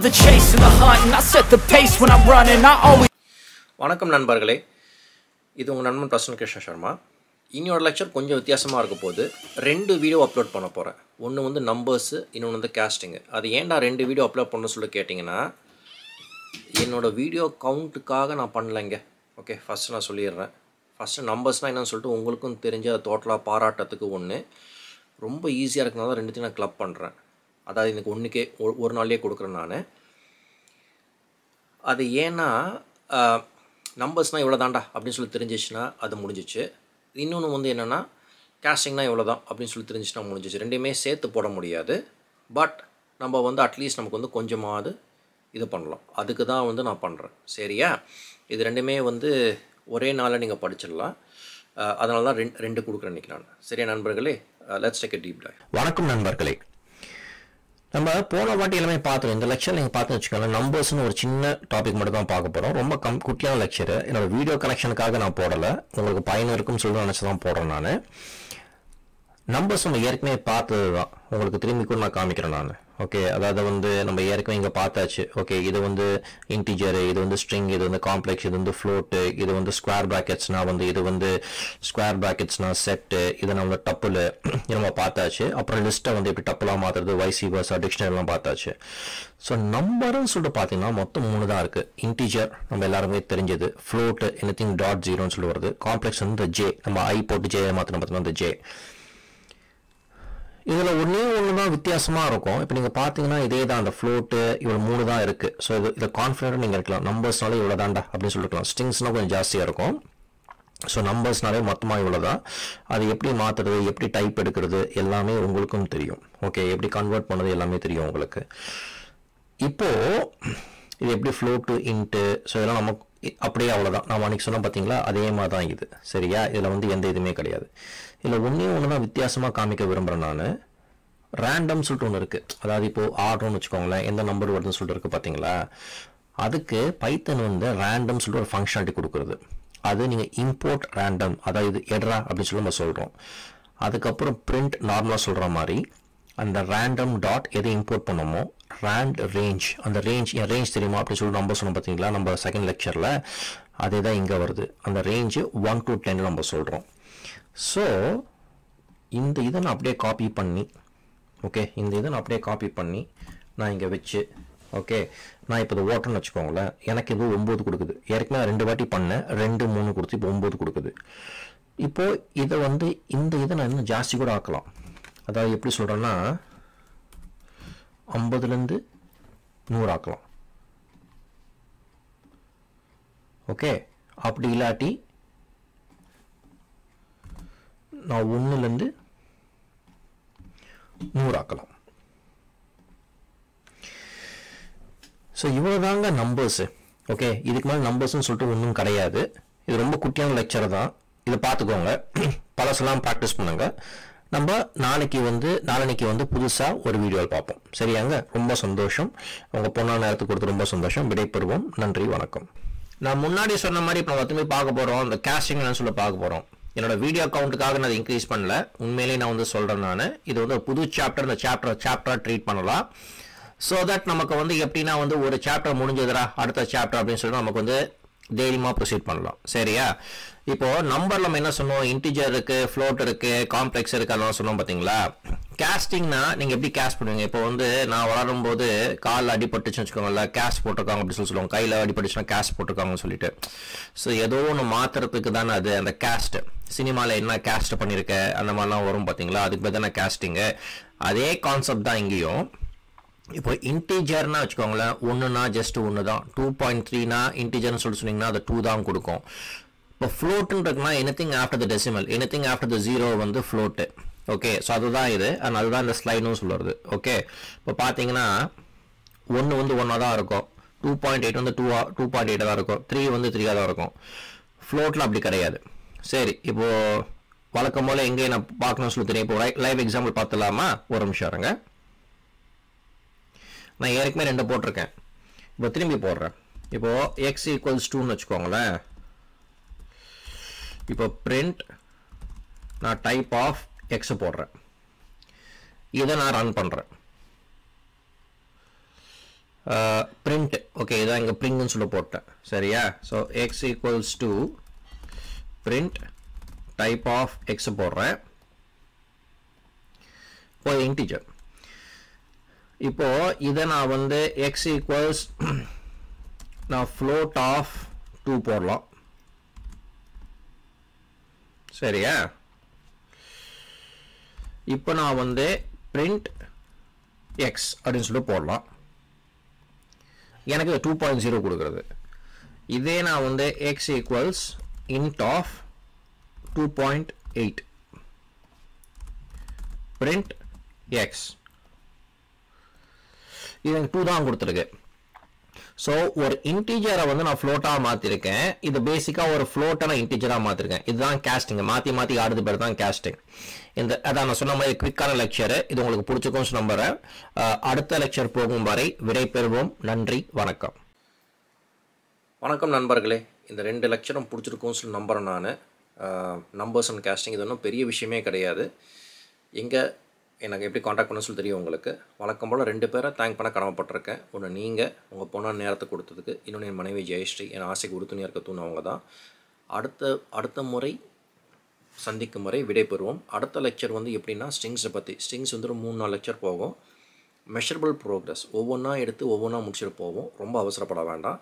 the chase and the hunt, and I set the pace when I'm running. I always. வணக்கம் நண்பர்களே, இது உங்கள் நண்பன் பிரசன் கிருஷ்ண சர்மா. இன்னொரு லெக்சர் கொஞ்சம் வித்தியாசமாக இருக்க போது 2 வீடியோ அப்லோட் பண்ண போகிறேன். ஒன்று வந்து நம்பர்ஸு, இன்னொன்று வந்து கேஸ்டிங்கு. அது ஏன்டா 2 வீடியோ அப்லோட் பண்ணணும்னு சொல்லி கேட்டிங்கன்னா, என்னோடய வீடியோ கவுண்ட்டுக்காக நான் பண்ணலைங்க. ஓகே, ஃபஸ்ட்டு நான் சொல்லிடுறேன். ஃபஸ்ட்டு நம்பர்ஸ்னால் என்னன்னு சொல்லிட்டு உங்களுக்கும் தெரிஞ்ச டோட்டலாக பாராட்டத்துக்கு ஒன்று ரொம்ப ஈஸியாக இருக்குனால தான் 2த்தையும் நான் கிளப் பண்ணுறேன். அதாவது எனக்கு ஒன்றுக்கே ஒரு நாள்லேயே கொடுக்குறேன் நான். அது ஏன்னா நம்பர்ஸ்னால் இவ்வளோ தாண்டா அப்படின்னு சொல்லி தெரிஞ்சிச்சுன்னா அது முடிஞ்சிச்சு. இன்னொன்று வந்து என்னென்னா கேஸ்டிங்னால் இவ்வளோ தான் அப்படின்னு சொல்லி தெரிஞ்சிச்சுன்னா முடிஞ்சிச்சு. ரெண்டையுமே சேர்த்து போட முடியாது. பட் நம்ம வந்து அட்லீஸ்ட் நமக்கு வந்து கொஞ்சமாவது இது பண்ணலாம். அதுக்கு தான் வந்து நான் பண்ணுறேன். சரியா? இது ரெண்டுமே வந்து ஒரே நாளில் நீங்கள் படிச்சிடலாம். அதனால தான் ரெண்டு கொடுக்குறேன் இன்றைக்கி நான். சரியா நண்பர்களே? Let's take a deep dive. வணக்கம் நண்பர்களே. நம்ம போன வாட்டி எல்லாமே பார்த்துருவோம். இந்த லெக்சர் நீங்கள் பார்த்து வச்சுக்கோங்க. நம்பர்ஸ்னு ஒரு சின்ன டாபிக் மட்டும் தான் பார்க்க போகிறோம். ரொம்ப குட்டியான லெக்சரு. என்னோட வீடியோ கனெக்ஷனுக்காக நான் போடலை, உங்களுக்கு பயன் இருக்குன்னு சொல்லி நினச்சி தான் போடுறேன் நான். நம்பர்ஸ் நம்ம ஏற்கனவே பார்த்தது தான், உங்களுக்கு திரும்பி கூட நான் காமிக்கிறேன் நான். ஓகே, அதாவது வந்து நம்ம ஏற்கனவே இங்கே பார்த்தாச்சு. ஓகே, இது வந்து இன்டிஜரு, இது வந்து ஸ்ட்ரிங், இது வந்து காம்ப்ளெக்ஸ், இது வந்து ஃப்ளோட்டு, இது வந்து ஸ்கொயர் ப்ராக்கெட்ஸ்னால் வந்து இது வந்து ஸ்கொயர் ப்ராக்கெட்ஸ்னால் செட்டு, இது நம்ம டப்புல் நம்ம பார்த்தாச்சு. அப்புறம் லிஸ்ட்டை வந்து எப்படி டப்புலாக மாற்றுறது, வைசி வர்ஸா, டிக்ஷனரிலாம் பார்த்தாச்சு. ஸோ நம்பர்னு சொல்லிட்டு பார்த்தீங்கன்னா மொத்தம் 3 தான் இருக்குது. இன்டிஜர் நம்ம எல்லாருமே தெரிஞ்சது, ஃப்ளோட்டு எனிதிங் .0 சொல்லி வருது, காம்ப்ளெக்ஸ் வந்து ஜே, நம்ம ஐ போட்டு ஜே மாற்றின பார்த்தீங்கன்னா இந்த ஜே. இதில் ஒன்று தான் வித்தியாசமாக இருக்கும். இப்போ நீங்கள் பார்த்தீங்கன்னா இதே தான், அந்த ஃப்ளோட்டு இவ்வளோ 3 தான் இருக்குது. ஸோ இதில் கான்ஃபிடென்ட்டாக நீங்கள் இருக்கலாம். நம்பர்ஸ்னாலே இவ்வளோ தாண்டா அப்படின்னு சொல்லிருக்கலாம். ஸ்ட்ரிங்ஸ்னால் கொஞ்சம் ஜாஸ்தியாக இருக்கும். ஸோ நம்பர்ஸ்னாலே மொத்தமாக இவ்வளோ தான். அது எப்படி மாற்றுறது, எப்படி டைப் எடுக்கிறது எல்லாமே உங்களுக்கும் தெரியும். ஓகே, எப்படி கன்வெர்ட் பண்ணுறது எல்லாமே தெரியும் உங்களுக்கு. இப்போது இது எப்படி ஃப்ளோட்டு இன்ட்டு, ஸோ இதெல்லாம் நம்ம அப்படியே அவ்வளோதான். நான் அன்றைக்கி சொன்னோம் பார்த்தீங்களா, அதே மாதிரி தான் இது. சரியா? இதில் வந்து எந்த இதுவுமே கிடையாது. இதில் ஒன்று தான் வித்தியாசமாக காமிக்க விரும்புகிறேன் நான். ரேண்டம் சொல்லிட்டு ஒன்று இருக்குது. அதாவது இப்போது ஆர்டர்னு வச்சுக்கோங்களேன், எந்த நம்பர் வருதுன்னு சொல்லிட்டு இருக்குது பார்த்தீங்களா, அதுக்கு பைத்தன் வந்து ரேண்டம் சொல்லிட்டு ஒரு ஃபங்க்ஷனாலிட்டி கொடுக்குறது. அது நீங்கள் இம்போர்ட் ரேண்டம், அதாவது இது எட்ரா அப்படின்னு சொல்லி நம்ம சொல்கிறோம். அதுக்கப்புறம் பிரிண்ட் நார்மலாக சொல்கிற மாதிரி அந்த ரேண்டம் டாட் எதை இம்போர்ட் பண்ணோமோ ரேண்ட் ரேஞ்ச், அந்த ரேஞ்ச் என் ரேஞ்ச் தெரியுமா அப்படின்னு சொல்லி நம்பர் சொன்னோம் பார்த்தீங்களா நம்ம செகண்ட் லெக்சரில், அதே தான் இங்கே வருது. அந்த ரேஞ்சு 1 to 10 நம்ம சொல்கிறோம். ஸோ இந்த இதை நான் அப்படியே காப்பி பண்ணி, ஓகே, இந்த இதை நான் அப்படியே காப்பி பண்ணி நான் இங்கே வச்சு, ஓகே, நான் இப்போ இது ஓட்டர்னு வச்சுக்கோங்களேன், எனக்கு இது 9 கொடுக்குது. ஏற்கனவே 2 வாட்டி பண்ணேன், 2 3 கொடுத்து இப்போ 9 கொடுக்குது. இப்போது இதை வந்து இந்த இதை நான் இன்னும் ஜாஸ்தி கூட ஆக்கலாம். அதாவது எப்படி சொல்கிறேன்னா 50லேருந்து 100 ஆக்கலாம். ஓகே, அப்படி இல்லாட்டி நான் 1லேருந்து 100 ஆக்கலாம். ஸோ இவ்வளோ தாங்க நம்பர்ஸு. ஓகே, இதுக்கு மேலே நம்பர்ஸ்ன்னு சொல்லிட்டு ஒன்றும் கிடையாது. இது ரொம்ப குட்டியான லெக்சர் தான். இதை பார்த்துக்கோங்க, பழசெல்லாம் ப்ராக்டிஸ் பண்ணுங்க. நம்ம நாளைக்கு வந்து புதுசாக ஒரு வீடியோவில் பார்ப்போம். சரியாங்க? ரொம்ப சந்தோஷம். உங்கள் பொண்ணான நேரத்துக்கு கொடுத்து ரொம்ப சந்தோஷம். விடைபெறுவோம். நன்றி, வணக்கம். நான் முன்னாடி சொன்ன மாதிரி இப்போ நம்ம திரும்பி பார்க்க போகிறோம். இந்த கேஸ்டிங்னு சொல்லி பார்க்க போகிறோம். என்னோட வீடியோ அக்கௌண்ட்டுக்காக நான் இன்க்ரீஸ் பண்ணல, உண்மையிலேயே நான் வந்து சொல்கிறேன் நான். இது வந்து ஒரு புது சாப்டர், இந்த சாப்டராக ட்ரீட் பண்ணலாம். ஸோ தட் நமக்கு வந்து எப்படின்னா வந்து ஒரு சாப்டர் முடிஞ்சதுரா அடுத்த சாப்டர் அப்படின்னு சொல்லி நமக்கு வந்து தைரியமாக ப்ரொசீட் பண்ணலாம். சரியா? இப்போது நம்பர் நம்ம என்ன சொன்னோம், இன்டிஜர் இருக்குது, ஃப்ளோட் இருக்குது, காம்ப்ளெக்ஸ் இருக்குது, அதெல்லாம் சொன்னோம் பார்த்தீங்களா. கேஸ்டிங்னா நீங்கள் எப்படி கேஸ்ட் பண்ணுவீங்க? இப்போ வந்து நான் வளரும்போது காலில் அடிபட்டுச்சுன்னு வச்சுக்கோங்களேன், கேஸ்ட் போட்டிருக்காங்க அப்படின்னு சொல்லி சொல்லுவாங்க. கையில் அடிபட்டுச்சுன்னா கேஸ்ட் போட்டிருக்காங்கன்னு சொல்லிட்டு. ஸோ ஏதோ ஒன்று மாற்றுறதுக்கு தானே அது அந்த கேஸ்ட். சினிமாவில் என்ன கேஸ்ட் பண்ணியிருக்க அந்த மாதிரிலாம் வரும் பார்த்தீங்களா, அதுக்கு பேர் தானே கேஸ்டிங்கு. அதே கான்செப்ட் தான் இங்கேயும். இப்போ இன்டிஜர்னா வச்சுக்கோங்களேன், 1னா ஜஸ்ட் 1 தான். 2.3னா இன்டிஜர்னு சொல்லி சொன்னீங்கன்னா அது 2 தான் கொடுக்கும். இப்போ ஃப்ளோட்டுன்றதுனா anything after the decimal, anything after the 0 வந்து ஃப்ளோட்டு. ஓகே, ஸோ அதுதான் இது. அண்ட் அதுதான் இந்த ஸ்லைடும் சொல்லுறது. ஓகே, இப்போ பார்த்தீங்கன்னா 1 வந்து 1 தான் இருக்கும், 2.8 வந்து 2.8 தான் இருக்கும், 3 வந்து 3 தான் இருக்கும். ஃப்ளோட்டில் அப்படி கிடையாது. சரி, இப்போது வழக்கம் போல் எங்கே நான் பார்க்கணும்னு சொல்லி தெரியும். இப்போ லைவ் எக்ஸாம்பிள் பார்த்துலாமா? ஒரு நிமிஷம் இருங்க. நான் ஏற்கனவே 2 போட்டிருக்கேன், இப்போ திரும்பி போடுறேன். இப்போது x = 2ன்னு வச்சுக்கோங்களேன். இப்போ பிரிண்ட் நான் டைப் ஆஃப் எக்ஸ் போடுறேன். இதை நான் ரன் பண்ணுறேன். print ஓகே இதான் இங்கே பிரிண்ட்னு சொல்ல போட்டேன் சரியா. So x equals to print type of x போடுறேன் ஒரு இன்டிஜர். இப்போ இதை நான் வந்து x ஈக்குவல்ஸ் நான் float of 2 போடலாம் சரியா. இப்போ நான் வந்து print x அப்படின்னு சொல்லி போடலாம். எனக்கு 2.0 கொடுக்குறது. இதே நான் வந்து x equals int of 2.8 print x இது எனக்கு 2 தான் கொடுத்துருக்கு. ஸோ ஒரு இன்டீஜரை வந்து நான் ஃப்ளோட்டாக மாற்றிருக்கேன். இது பேசிக்காக ஒரு ஃப்ளோட்டை நான் இன்டீஜராக மாற்றிருக்கேன். இதுதான் கேஸ்டிங். மாற்றி ஆடுது பேர் தான் கேஸ்டிங். இந்த அதான் நான் சொன்ன மாதிரி குவிக்கான லெக்சரு இது உங்களுக்கு பிடிச்சிக்கும்னு நம்புகிறேன். அடுத்த லெக்சர் போகும் வரை விடை பெறுவோம். நன்றி, வணக்கம். வணக்கம் நண்பர்களே. இந்த 2 லெக்சரும் பிடிச்சிருக்கும்னு சொல்லி நம்புகிறேன் நான். நம்பர்ஸ் அண்ட் கேஸ்டிங் இது ஒன்றும் பெரிய விஷயமே கிடையாது. எனக்கு எப்படி காண்டாக்ட் பண்ண சொல்லி தெரியும் உங்களுக்கு. வழக்கம் போல் 2 பேரை தேங்க் பண்ண கடமைப்பட்டிருக்கேன். ஒன்று நீங்கள் உங்கள் பொண்ணான நேரத்தை கொடுத்ததுக்கு, இன்னொன்று என் மனைவி ஜெயஸ்ரீ என் ஆசைக்கு உறுதுணையாக இருக்க தூணவங்க தான். அடுத்த முறை சந்திக்கும் முறை விடை பெறுவோம். அடுத்த லெக்சர் வந்து எப்படின்னா ஸ்ட்ரிங்ஸை பற்றி. ஸ்ட்ரிங்ஸ் வந்து ஒரு 3-4 லெக்சர் போகும். மெஷரபிள் ப்ரோக்ரஸ் ஒவ்வொன்றா எடுத்து ஒவ்வொன்றா முடிச்சுட்டு போவோம். ரொம்ப அவசரப்பட வேண்டாம்.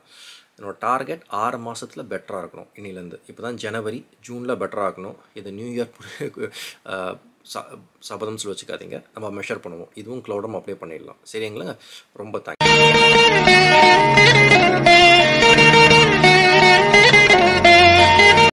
என்னோடய டார்கெட் 6 மாதத்தில் பெட்டராக இருக்கணும். இன்னிலேருந்து இப்போ தான் ஜனவரி, ஜூனில் பெட்டராக இருக்கணும். இது நியூ இயர் சபதம் சொல்லி வச்சுக்காதீங்க. நம்ம மெஷர் பண்ணுவோம். இதுவும் க்ளவுடும் அப்ளை பண்ணிடலாம் சரிங்களா. ரொம்ப தேங்க்ஸ்.